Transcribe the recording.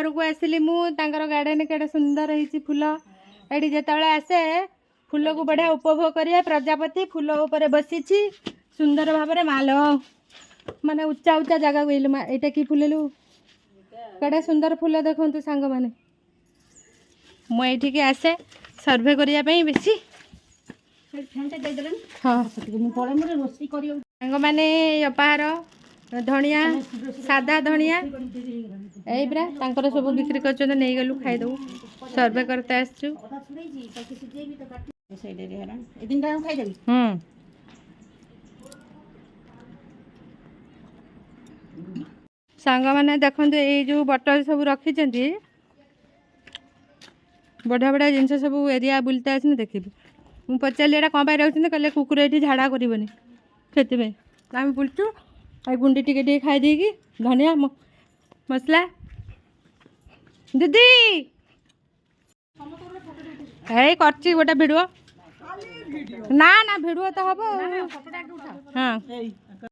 घर को आसली मुझे गार्डन केड़े सुंदर है फूल ये जिते आसे फूल को बढ़िया उपभोग करिए प्रजापति फूल ऊपर बसी सुंदर भाव में माल माने उच्चा उच्चा जगह गइल एटा की फूल लु केड़े सुंदर फूल देखु सांग मैंने मुझे आसे सर्वे करने बेसी हाँ सांग मैंने अपार धनिया सादा धनिया यही परा तांकर सब बिक्री कर नहीं गलु खाईदे सर्वे करते आसचु सांग मैंने देखते ये जो बटल सब रखी बढ़िया बढ़िया जिनस सब एरिया बुलते आस देखी मुझे पचारि एटा कौन रखते कहले कुकुर ये झाड़ा करनी से आम बुलचु आई गुंडी टिके खाईदे कि धनिया मसला दीदी है गोटे भिडियो ना ना भिडियो तो हम हाँ